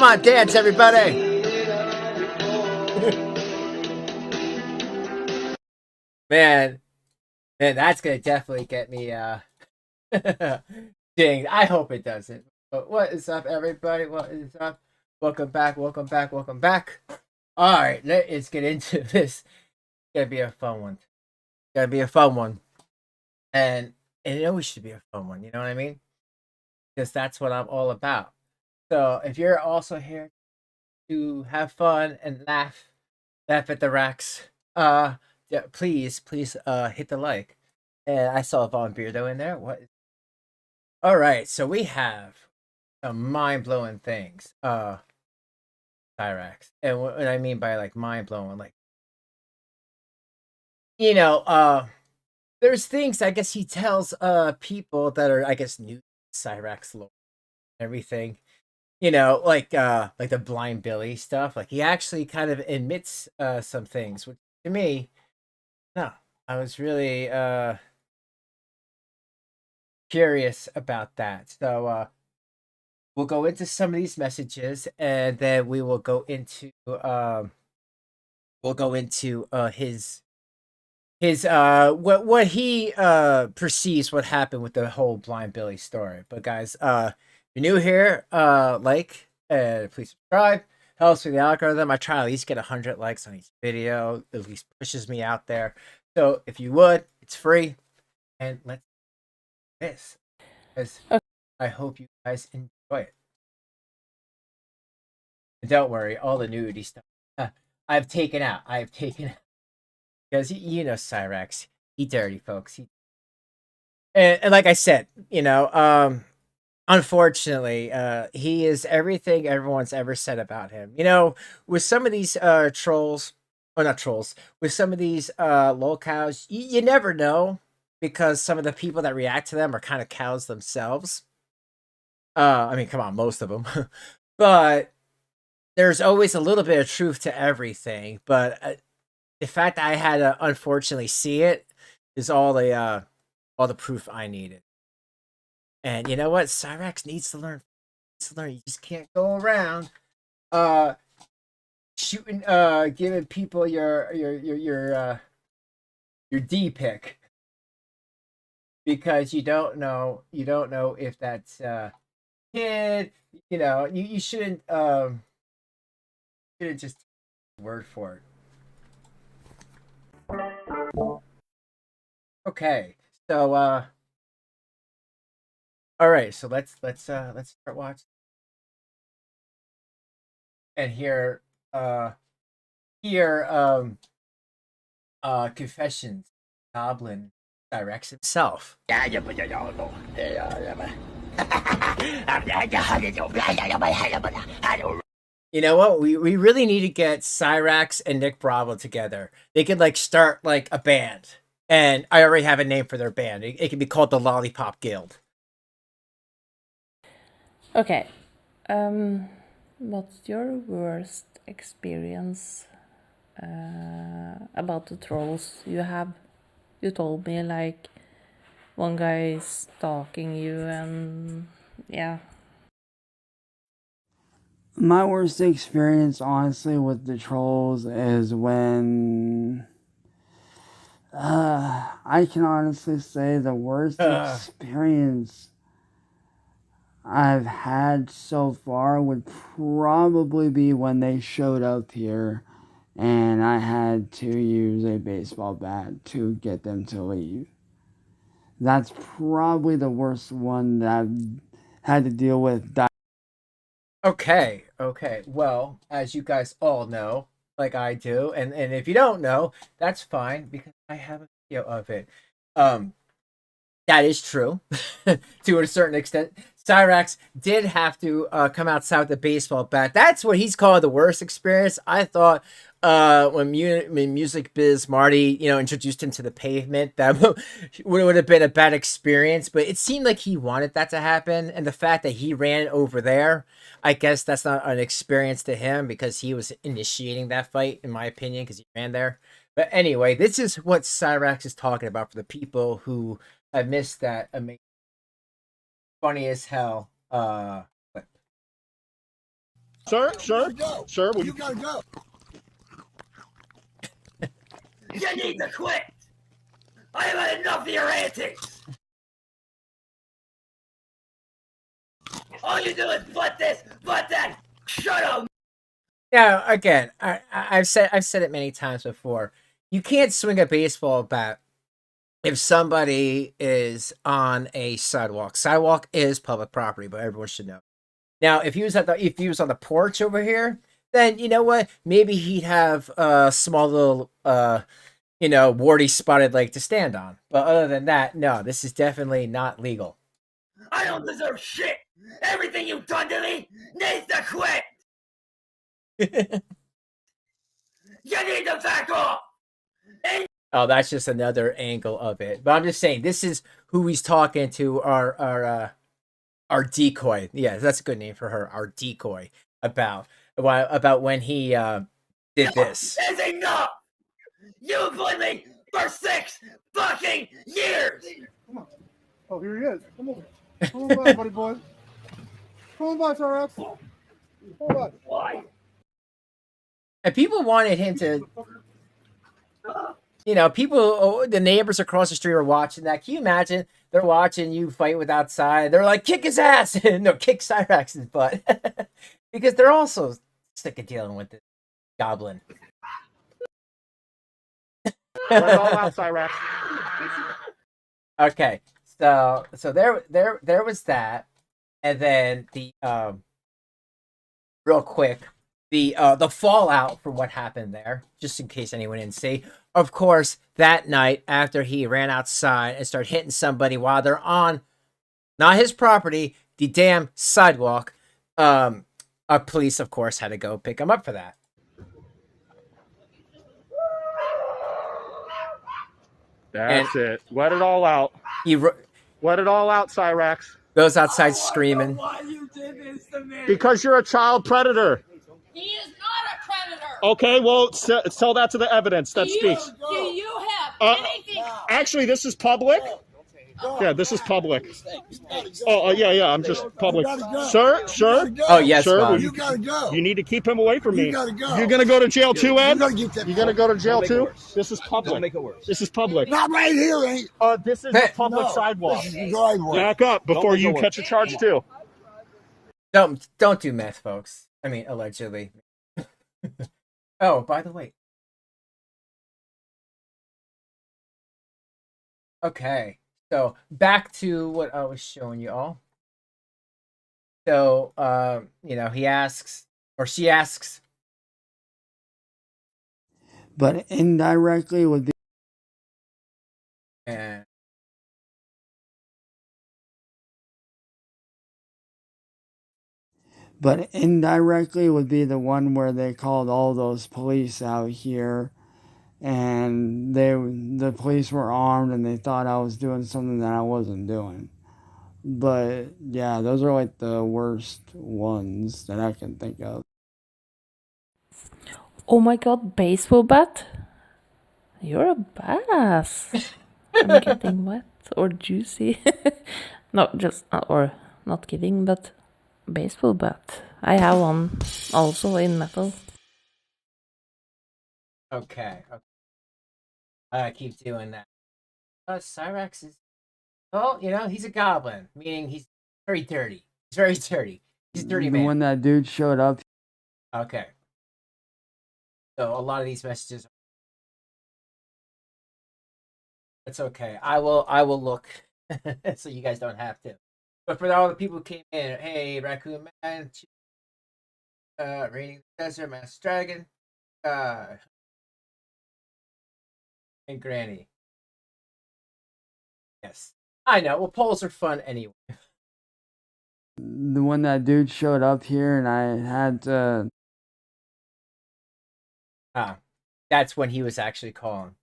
Come on, dance, everybody. Man, that's gonna definitely get me dinged. I hope it doesn't. But what is up, everybody? What is up? Welcome back, welcome back, welcome back. Alright, let's get into this. It's gonna be a fun one. Gonna be a fun one. And it always should be a fun one, you know what I mean? Because that's what I'm all about. So if you're also here to have fun and laugh at the racks, yeah, please hit the like. And I saw a Von Beardo in there. What? All right, so we have some mind-blowing things. Cyraxx. And what I mean by like mind-blowing, like, you know, there's things I guess he tells people that are, I guess, new to Cyraxx lore and everything. Like the blind Billy stuff. Like he actually kind of admits some things, which to me, no, I was really curious about that. So we'll go into some of these messages, and then we will go into his what he perceives what happened with the whole blind Billy story. But guys, if you're new here, like and please subscribe. Helps with the algorithm. I try to at least get 100 likes on each video. At least pushes me out there. So if you would, it's free. And let's do this. Because I hope you guys enjoy it. And don't worry, all the nudity stuff I've taken out. Because you know Cyraxx. He dirty, folks. And like I said, unfortunately, he is everything everyone's ever said about him. With some of these trolls, or not trolls, with some of these lol cows, you never know because some of the people that react to them are kind of cows themselves. I mean, come on, most of them, but there's always a little bit of truth to everything. But the fact that I had to unfortunately see it is all the proof I needed. And you know what? Cyraxx needs to learn. You just can't go around shooting giving people your D pick because you don't know if that's kid. You shouldn't just word for it. Okay. So all right, so let's start watching and hear confessions goblin Cyraxx himself. You know what? We really need to get Cyraxx and Nick Bravo together. They could like start like a band. And I already have a name for their band. It could be called the Lollipop Guild. Okay. What's your worst experience about the trolls you have? You told me like one guy is stalking you and yeah. My worst experience, honestly, with the trolls is when I can honestly say the worst experience I've had so far would probably be when they showed up here and I had to use a baseball bat to get them to leave. That's probably the worst one that I've had to deal with. Okay. Well, as you guys all know, like I do, and if you don't know, that's fine because I have a video of it. That is true to a certain extent. Cyraxx did have to come outside with the baseball bat. That's what he's called the worst experience. I thought when Music Biz Marty, introduced him to the pavement, that would have been a bad experience. But it seemed like he wanted that to happen, and the fact that he ran over there, I guess that's not an experience to him because he was initiating that fight, in my opinion, because he ran there. But anyway, this is what Cyraxx is talking about for the people who I missed that funny as hell clip. Sir, will You gotta go. You need to quit. I have had enough of your antics. All you do is butt this, butt that. Shut up. Now, again, I've said it many times before. You can't swing a baseball bat if somebody is on a sidewalk. Sidewalk is public property, but everyone should know. Now, if he was on the porch over here, then you know what? Maybe he'd have a small little warty spotted leg to stand on. But other than that, no, this is definitely not legal. I don't deserve shit. Everything you've done to me needs to quit. You need to back off. Oh, that's just another angle of it. But I'm just saying, this is who he's talking to. Our decoy. Yeah, that's a good name for her. Our decoy about when he did this. It's enough. You played me for 6 fucking years. Come on. Oh, here he is. Come over. Come on by, buddy boy. Come on by, Cyraxx. Come on by. Why? And people wanted him to, the neighbors across the street were watching that. Can you imagine? They're watching you fight with outside. They're like, kick his ass. No, kick Cyraxx's butt. Because they're also sick of dealing with this goblin. Let it all out, Cyraxx. Okay, so there was that, and then the real quick, the fallout from what happened there, just in case anyone didn't see. Of course, that night after he ran outside and started hitting somebody while they're on not his property, the damn sidewalk, police of course had to go pick him up for that. That's it. Let it all out. Let it all out, Cyraxx. Goes outside screaming. Why you did this to me? Because you're a child predator. He is not a predator. Okay, well, tell that to the evidence that speaks. Do you have anything? Actually, this is public. Yeah, this is public. Yeah, I'm just public. Sir? Oh, yes, sir. Bob. You gotta go. You need to keep him away from me. You gotta go. You're gonna go to jail too, Ed? You're gonna go to jail too? This is public. Make it worse. This is public. Not right here, ain't. This is a public sidewalk. This is the driveway. Back up before you catch a charge too. Don't do meth, folks. I mean, allegedly. Oh, by the way. Okay, so back to what I was showing you all. So, he asks, or she asks. But indirectly would be. And But indirectly would be the one where they called all those police out here, and the police were armed and they thought I was doing something that I wasn't doing. But yeah, those are like the worst ones that I can think of. Oh my god, baseball bat? You're a badass. I'm getting wet or juicy. No, just, or not kidding, but baseball bat. I have one also in metal. okay. I keep doing that. Cyraxx is, well, he's a goblin, meaning he's very dirty. He's very dirty. He's a dirty man. When that dude showed up. Okay. So a lot of these messages. It's okay. I will look, so you guys don't have to. But for all the people who came in, hey, Raccoon Man, Raining the Desert, Master Dragon, and Granny. Yes, I know. Well, polls are fun anyway. When that dude showed up here and I had to. That's when he was actually calling.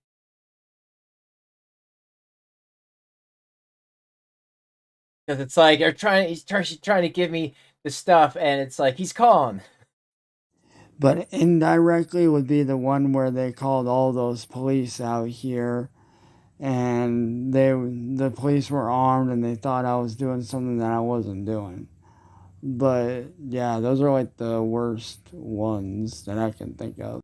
Because it's like he's trying to give me the stuff, and it's like he's calling. But indirectly would be the one where they called all those police out here, and the police were armed and they thought I was doing something that I wasn't doing. But yeah, those are like the worst ones that I can think of.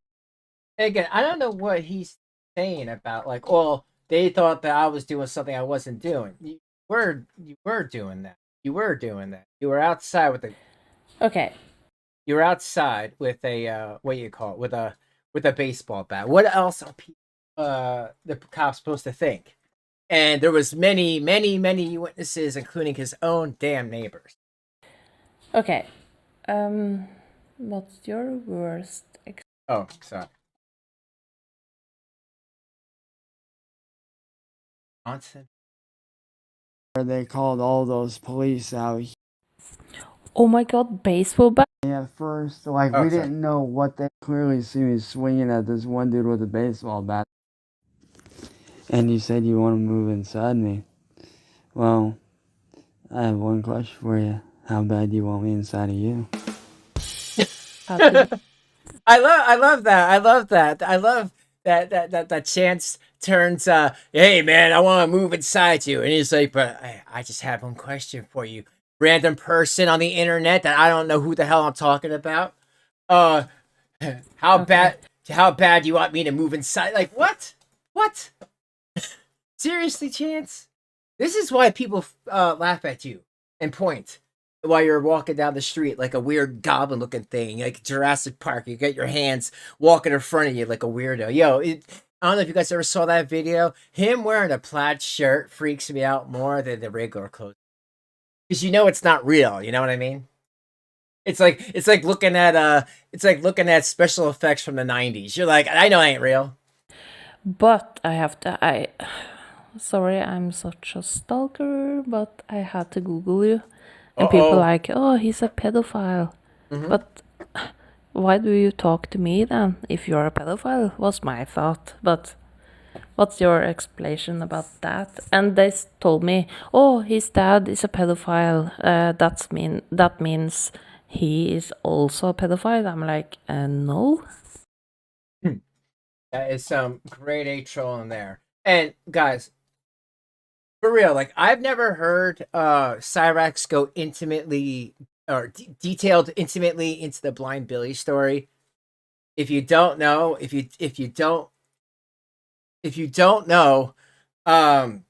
Again, I don't know what he's saying about like, well, they thought that I was doing something I wasn't doing. You were doing that. You were doing that. You were outside with a Okay. you were outside with a what do you call it? With a baseball bat. What else are people the cops supposed to think? And there was many, many, many witnesses, including his own damn neighbors. Okay. What's your worst? Oh, sorry. Johnson. Where they called all those police out Oh my god, baseball bat. at first. Like, Oh, we sorry. didn't know what they clearly see me swinging at this one dude with a baseball bat. And you said you want to move inside me. Well, I have one question for you. How bad do you want me inside of you? I love that. I love that. I love that Chance turns hey man, I want to move inside you. And he's like, but I just have one question for you. Random person on the internet that I don't know who the hell I'm talking about. Uh how Okay. bad do you want me to move inside? Like what? What? Seriously, Chance? This is why people laugh at you and point while you're walking down the street like a weird goblin looking thing, like Jurassic Park. You got your hands walking in front of you like a weirdo. I don't know if you guys ever saw that video. Him wearing a plaid shirt freaks me out more than the regular clothes. Because you know it's not real, you know what I mean? It's like looking at special effects from the 90s. You're like, I know it ain't real. But I have to. Sorry, I'm such a stalker, but I had to Google you. And people Uh-oh. like, oh, he's a pedophile. Mm-hmm. But why do you talk to me then if you're a pedophile? Was my thought. But what's your explanation about that? And they told me, oh, his dad is a pedophile. That means he is also a pedophile. I'm like, no. That is some grade A troll in there. And guys, for real, like I've never heard Cyraxx go intimately or detailed intimately into the Blind Billy story. If you don't know, if you don't know, um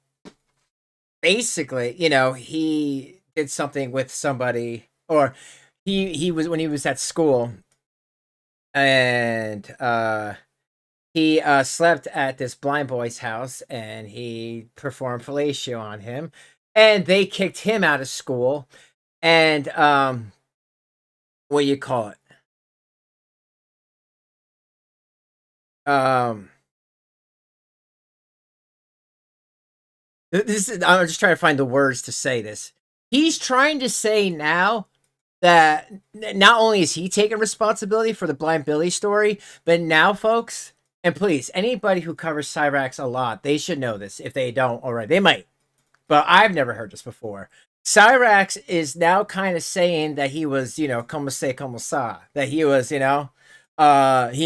basically, he did something with somebody, or he was when he was at school, and he slept at this blind boy's house, and he performed fellatio on him, and they kicked him out of school. And what do you call it? Um, this is I'm just trying to find the words to say this. He's trying to say now that not only is he taking responsibility for the Blind Billy story, but now, folks, and please, anybody who covers Cyraxx a lot, they should know this. If they don't already, they might, but I've never heard this before. Cyraxx is now kind of saying that he was, como se, como sa, that he was, he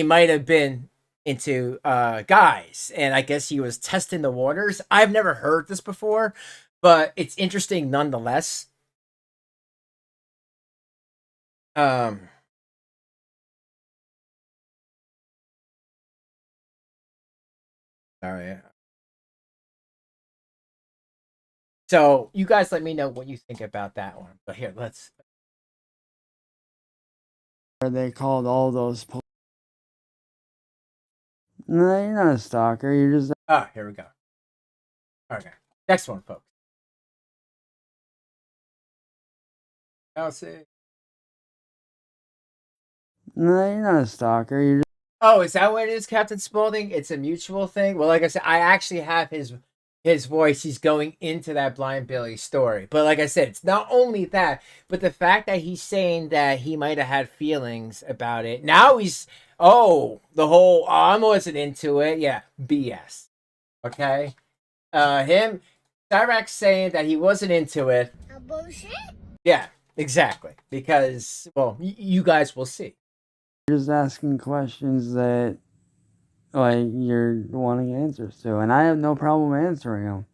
might have been into guys, and I guess he was testing the waters. I've never heard this before, but it's interesting nonetheless. Um, Sorry. So you guys let me know what you think about that one. But here, let's. Where they called all those police. No, you're not a stalker. You're just. Here we go. Okay, next one, folks. I'll see. No, you're not a stalker. You're just. Oh, is that what it is, Captain Spaulding? It's a mutual thing. Well, like I said, I actually have his voice. He's going into that Blind Billy story. But like I said, it's not only that, but the fact that he's saying that he might have had feelings about it. Now he's the whole I wasn't into it. Yeah, BS. Okay. Him Cyraxx saying that he wasn't into it. Bullshit. Yeah, exactly. Because well, you guys will see. Just asking questions that, like, you're wanting answers to, and I have no problem answering them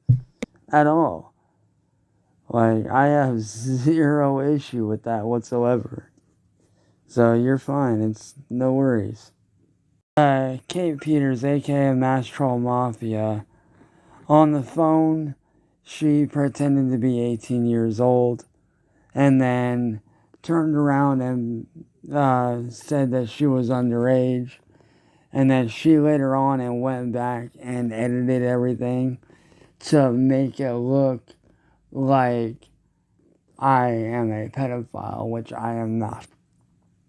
at all. Like, I have zero issue with that whatsoever. So you're fine. It's no worries. Kate Peters, aka Mass Troll Mafia. On the phone, she pretended to be 18 years old and then turned around and said that she was underage. And then she later on and went back and edited everything to make it look like I am a pedophile, which I am not.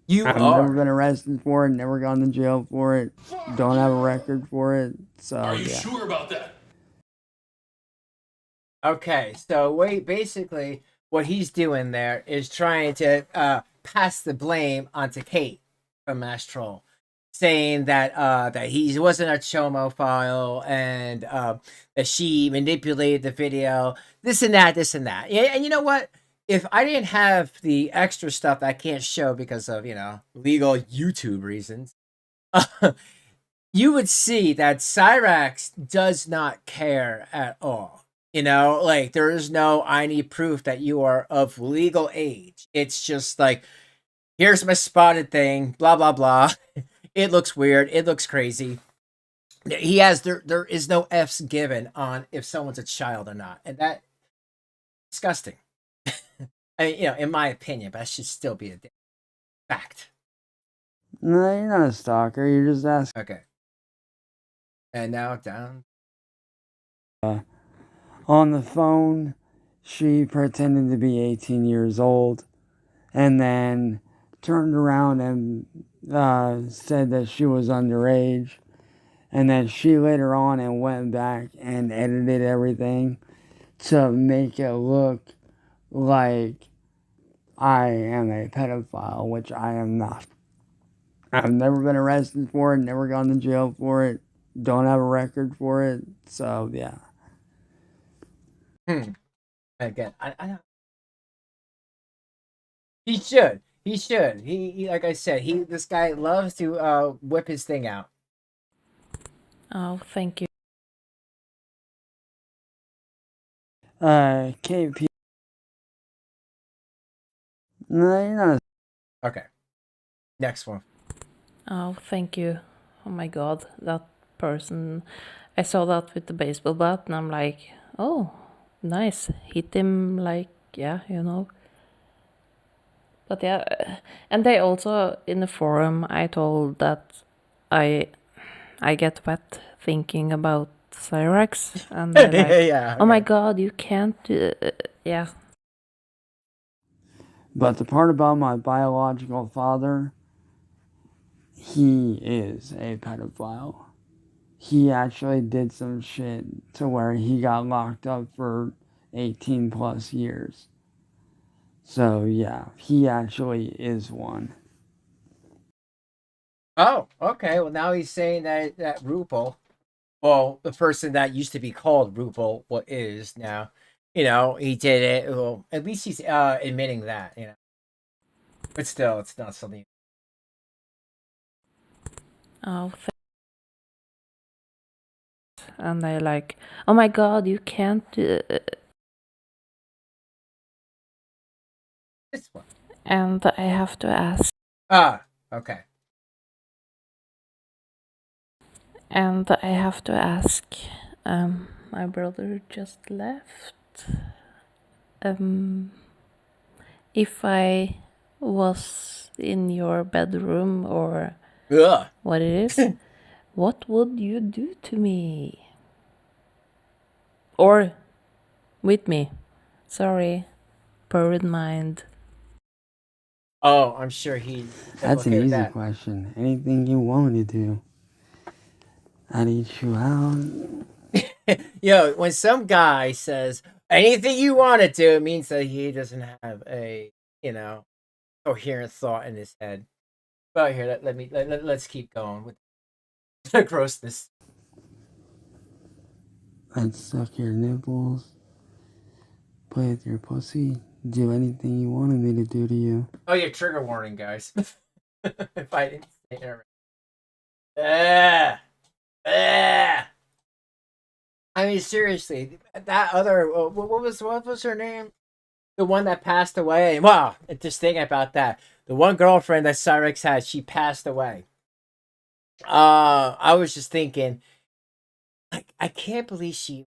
You I've never been arrested for it, never gone to jail for it, don't have a record for it, so Are you yeah. sure about that? Okay, so wait, basically what he's doing there is trying to pass the blame onto Kate from Mass Troll, saying that that he wasn't a chomophile and that she manipulated the video, this and that, this and that. Yeah, and you know what? If I didn't have the extra stuff I can't show because of legal YouTube reasons, you would see that Cyraxx does not care at all. Like there is no I need proof that you are of legal age. It's just like, here's my spotted thing, blah blah blah. It looks weird, it looks crazy. He has there is no F's given on if someone's a child or not. And that disgusting. I mean, in my opinion, but that should still be a fact. No, you're not a stalker, you're just asking. Okay. And now down. On the phone, she pretended to be 18 years old and then turned around and said that she was underage. And then she later on and went back and edited everything to make it look like I am a pedophile, which I am not. I've never been arrested for it, never gone to jail for it, don't have a record for it, so yeah. Again, I don't. He should. He should. He like I said, this guy loves to whip his thing out. Oh, thank you. KP. No, you're not. Okay. Next one. Oh, thank you. Oh my god, that person. I saw that with the baseball bat and I'm like, oh, nice. Hit him like, yeah, But yeah, and they also, in the forum, I told that I get wet thinking about Cyraxx, and they're like, Yeah. oh my god, you can't, yeah. But the part about my biological father, he is a pedophile. He actually did some shit to where he got locked up for 18 plus years. So yeah, he actually is one. Oh, okay. Well, now he's saying that Rupal, well, the person that used to be called Rupal, what is now, he did it. Well, at least he's admitting that, But still, it's not something. Oh, and they're like, oh my god, you can't, This one. and I have to ask. Okay. And I have to ask, my brother just left, if I was in your bedroom or Ugh. what it is, what would you do to me? Or with me? Sorry, pervert mind. Oh, I'm sure he. That's an okay with easy that. question. Anything you want me to do. I'd eat you out. When some guy says anything you want to do, it means that he doesn't have a coherent thought in his head. But here, let's keep going with the grossness. I'd suck your nipples, play with your pussy, do anything you wanted me to do to you. Oh yeah, trigger warning, guys. If I didn't say it right. I mean, seriously, that other what was her name? the one that passed away. Wow, just thinking about that. The one girlfriend that Cyraxx had, she passed away. I was just thinking, I can't believe she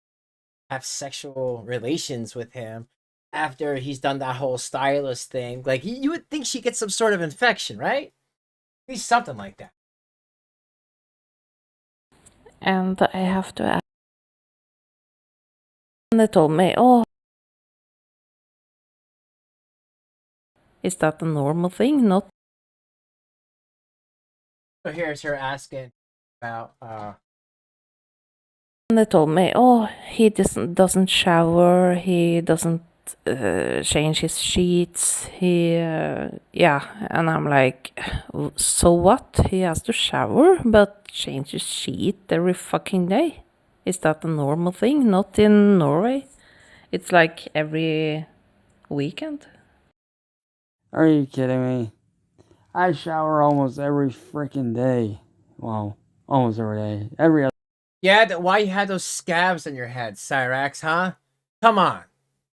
have sexual relations with him after he's done that whole stylist thing. Like you would think she gets some sort of infection, right? At least something like that. And I have to ask. And they told me, oh, is that a normal thing? Not. So here's her asking about And they told me, oh, he doesn't shower, he doesn't change his sheets, yeah. And I'm like, so what? He has to shower, but change his sheet every fucking day. Is that a normal thing? Not in Norway. It's like every weekend. Are you kidding me? I shower almost every freaking day. Well, almost every day. Every other. yeah, why you had those scabs on your head, Cyraxx, huh? Come on.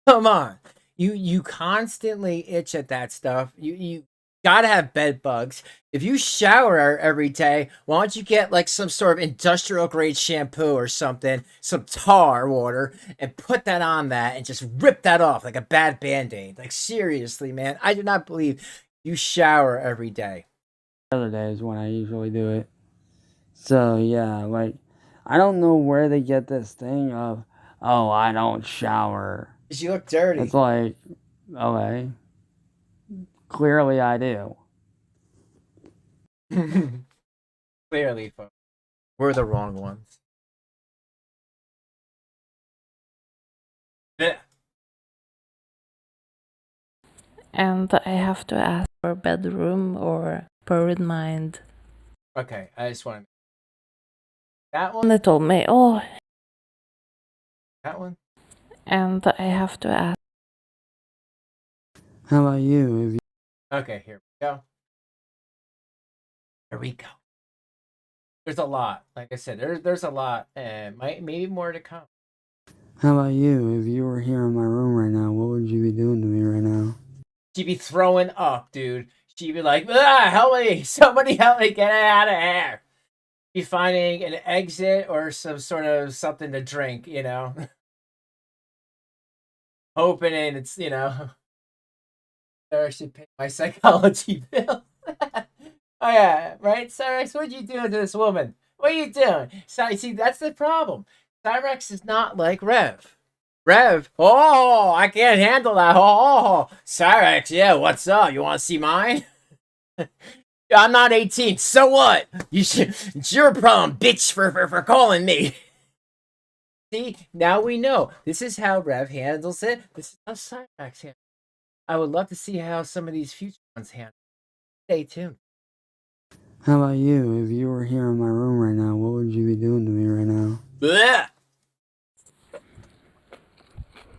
Come on. You constantly itch at that stuff. You gotta have bed bugs. If you shower every day, why don't you get like some sort of industrial grade shampoo or something, some tar water, and put that on that and just rip that off like a bad band-aid. Like seriously, man. I do not believe you shower every day. Other days when I usually do it. So yeah, like I don't know where they get this thing of, oh, I don't shower. Because you look dirty. It's like, okay, clearly I do. Clearly, folks. We're the wrong ones. Yeah. And I have to ask for bedroom or period mind. Okay, I just want to. That And one? they told me, oh, That one? and I have to ask. How about you? If you Okay, here we go. Here we go. There's a lot. Like I said, there's a lot, and maybe more to come. How about you? If you were here in my room right now, what would you be doing to me right now? She'd be throwing up, dude. She'd be like, ah, help me! Somebody help me get it out of here! Be finding an exit or some sort of something to drink, you know? Hoping it's, you know, I should pay my psychology bill. Oh yeah, right, Cyraxx? What you doing to this woman? What are you doing? See, that's the problem. Cyraxx is not like Rev. Rev, oh, I can't handle that. Oh, Cyraxx, yeah, what's up? You want to see mine? I'm not 18. So what? It's your problem, bitch, for calling me. See, now we know. This is how Rev handles it. This is how Cyraxx handles it. I would love to see how some of these future ones handle it. Stay tuned. How about you? If you were here in my room right now, what would you be doing to me right now? Blech!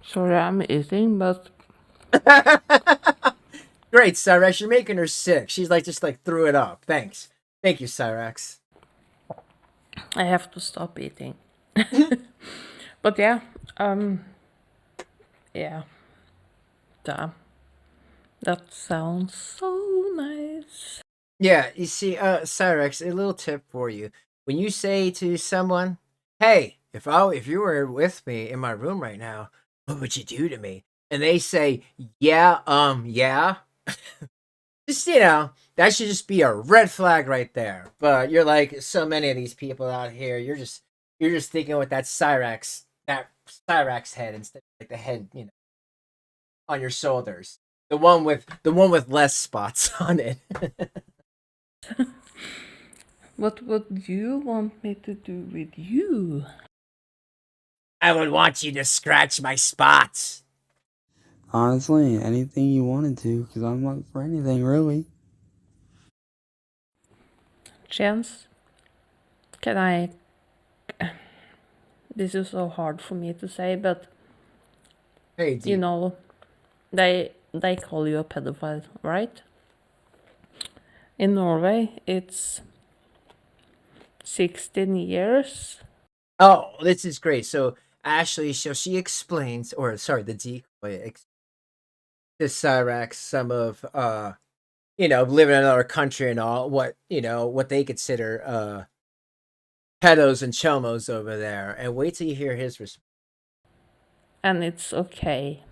Sorry, I'm eating, but Great, Cyraxx. You're making her sick. She's like just like threw it up. Thanks. Thank you, Cyraxx. I have to stop eating. But yeah, yeah. Damn. That sounds so nice. Yeah, you see, Cyraxx, a little tip for you. When you say to someone, "Hey, if you were with me in my room right now, what would you do to me?" And they say, "Yeah, yeah." Just, you know, that should just be a red flag right there. But you're like so many of these people out here, you're just thinking with that Cyraxx head instead of like the head, you know, on your shoulders. The one with less spots on it. What would you want me to do with you? I would want you to scratch my spots. Honestly, anything you wanted to, because I'm up for anything, really. Chance, can I... This is so hard for me to say, but Hey, you know, they call you a pedophile, right? In Norway, it's 16 years. Oh, this is great. So Ashley, so she explains, or sorry, the decoy to Cyraxx some of living in another country and all, what they consider pedos and chomos over there, and wait till you hear his response. And it's okay.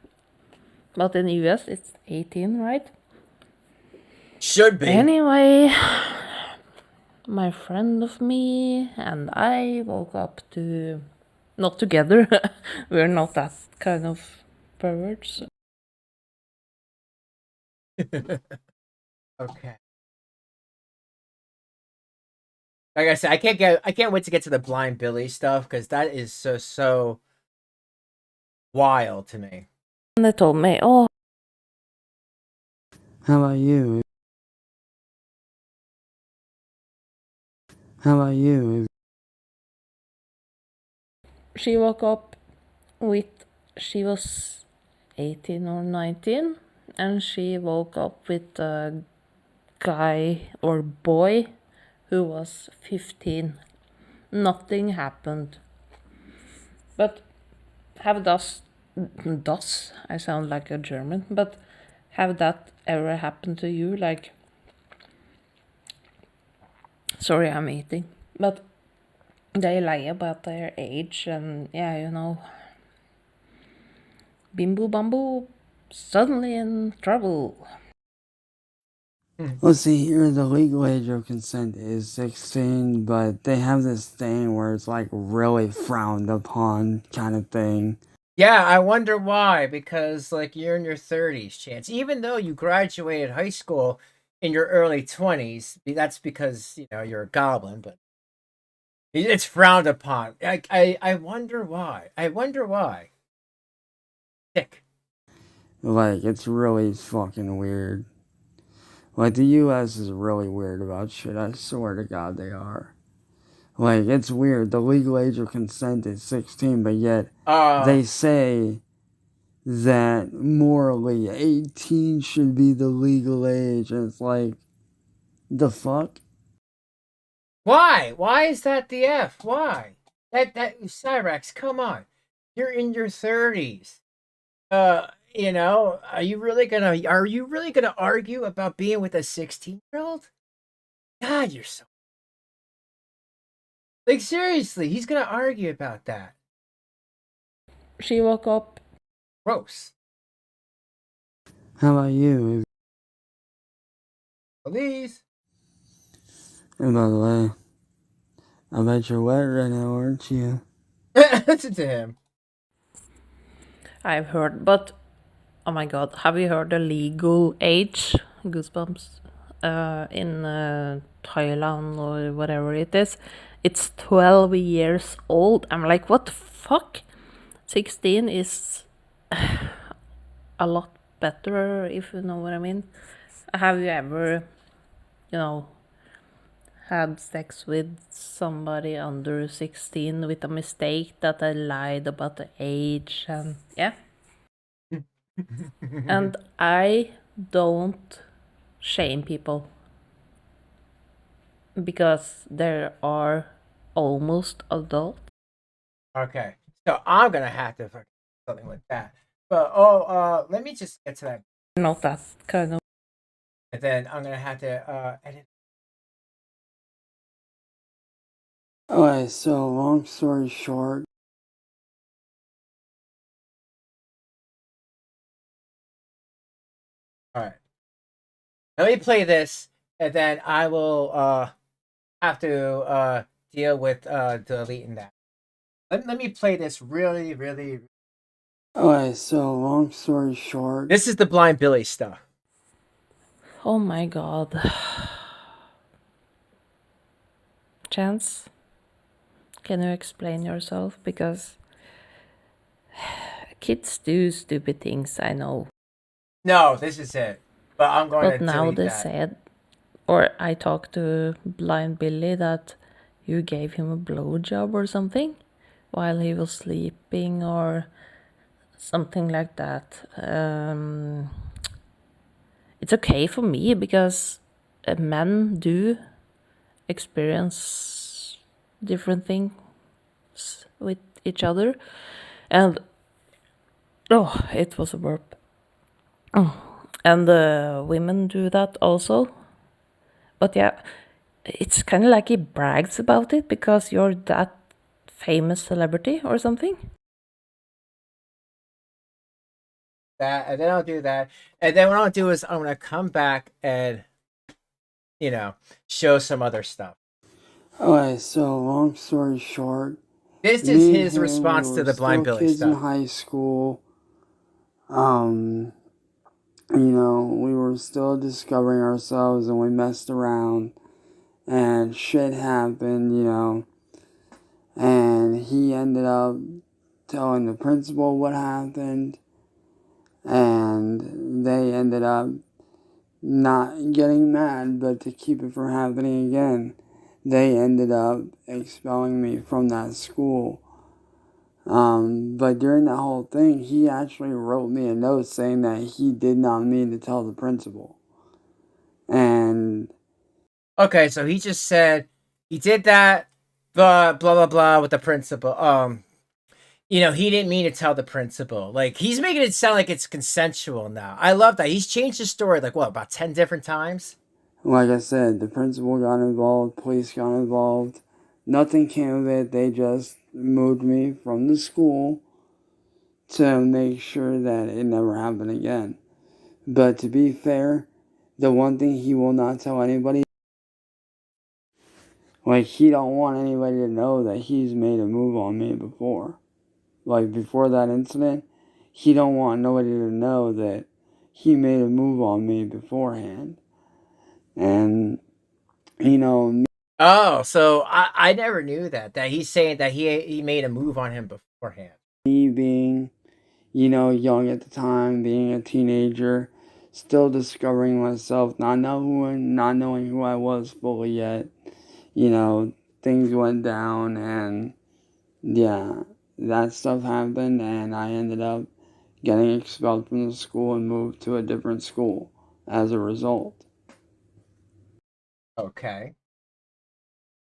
But in the US, it's 18, right? Should be. Anyway, my friend of me and I woke up to... Not together. We're not that kind of perverts. Okay. Like I said, I can't wait to get to the Blind Billy stuff, because that is so wild to me. And they told me, oh, How about you? How about you? she woke up with... She was 18 or 19, and she woke up with a guy or boy who was 15. Nothing happened. But have das, I sound like a German, but have that ever happened to you? Like, sorry, I'm eating, but they lie about their age, and yeah, bimbo bambo, suddenly in trouble. Well, see, here the legal age of consent is 16, but they have this thing where it's like really frowned upon kind of thing. Yeah, I wonder why, because like you're in your 30s, Chance. Even though you graduated high school in your early 20s, that's because, you're a goblin, but it's frowned upon. I wonder why. I wonder why. Sick. Like, it's really fucking weird. Like, the US is really weird about shit. I swear to God they are. Like, it's weird. The legal age of consent is 16, but yet they say that morally 18 should be the legal age. And it's like, the fuck? Why? Why is that the F? Why? That Cyraxx, come on. You're in your 30s. Are you really gonna argue about being with a 16-year-old? God, you're so... Like, seriously, he's gonna argue about that. She woke up. Gross. How about you? Please. And by the way, I bet you're wet right now, aren't you? Listen to him. I've heard, but oh my god, have you heard the legal age? Goosebumps. In Thailand or whatever it is, it's 12 years old. I'm like, what the fuck? 16 is a lot better, if you know what I mean. Have you ever, had sex with somebody under 16 with a mistake that I lied about the age? And yeah. And I don't shame people because they are almost adult. Okay, so I'm gonna have to fucking do something with that. But let me just get to that, Not that kind of... and then I'm gonna have to edit. Alright, so long story short. All right, let me play this, and then I will have to deal with deleting that. Let me play this really, really. Alright, so long story short. This is the Blind Billy stuff. Oh my god. Chance, can you explain yourself? Because kids do stupid things, I know. No, this is it. But I'm going But to now delete they that. said, or I talked to Blind Billy, that you gave him a blowjob or something while he was sleeping or something like that. It's okay for me because men do experience different things with each other. And oh, it was a burp. Oh, and the women do that also. But yeah, it's kind of like he brags about it because you're that famous celebrity or something. That, and then I'll do that, and then what I'll do is I'm gonna come back and, you know, show some other stuff. Okay, so long story short, This is me and his him, we response to were the Blind still Billy kids in stuff. high school. We were still discovering ourselves and we messed around and shit happened. And he ended up telling the principal what happened, and they ended up not getting mad, but to keep it from happening again, they ended up expelling me from that school. But during that whole thing, he actually wrote me a note saying that he did not mean to tell the principal. And Okay, so he just said he did that, but blah blah blah with the principal. He didn't mean to tell the principal. Like, he's making it sound like it's consensual now. I love that. He's changed his story like what, about 10 different times? like I said, the principal got involved, police got involved. Nothing came of it. They just moved me from the school to make sure that it never happened again. But to be fair, the one thing he will not tell anybody, like, he don't want anybody to know that he's made a move on me before. Like, before that incident, he don't want nobody to know that he made a move on me beforehand. And, Oh, so I never knew that he's saying that he made a move on him beforehand. me being, young at the time, being a teenager, still discovering myself, not knowing who I was fully yet, things went down, and yeah, that stuff happened, and I ended up getting expelled from the school and moved to a different school as a result. Okay.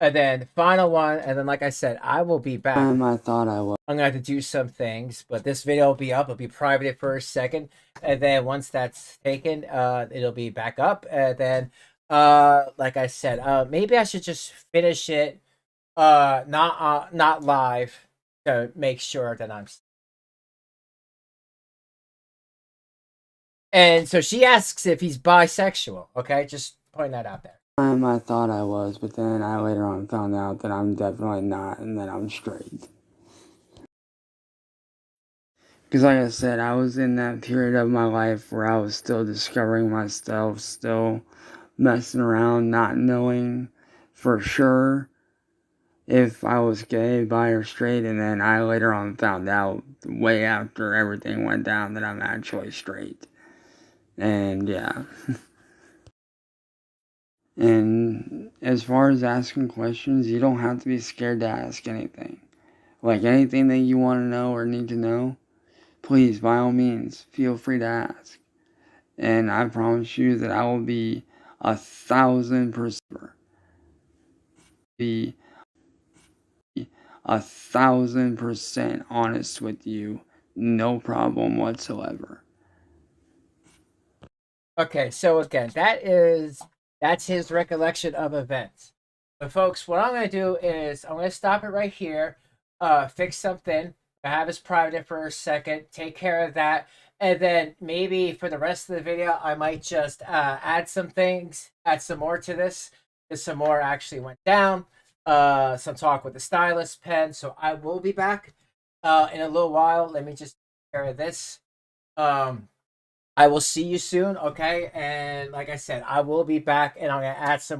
And then final one, and then like I said, I will be back. I thought I was. I'm gonna have to do some things, but this video will be up. It'll be private for a second, and then once that's taken, it'll be back up. And then, like I said, maybe I should just finish it, not live, to make sure that I'm. And so she asks if he's bisexual. Okay, just point that out there. I thought I was, but then I later on found out that I'm definitely not, and that I'm straight. Because like I said, I was in that period of my life where I was still discovering myself, still messing around, not knowing for sure if I was gay, bi, or straight, and then I later on found out way after everything went down that I'm actually straight. And yeah. And as far as asking questions, you don't have to be scared to ask anything. Like, anything that you want to know or need to know, please, by all means, feel free to ask. And I promise you that I will be 1,000% be 1,000% honest with you, no problem whatsoever. Okay, so again, that's his recollection of events. But folks, what I'm gonna do is I'm gonna stop it right here, fix something, have his private for a second, take care of that, and then maybe for the rest of the video, I might just add some things, add some more to this. Because some more actually went down. Some talk with the stylus pen. So I will be back in a little while. Let me just take care of this. I will see you soon, okay? And like I said, I will be back and I'm gonna add some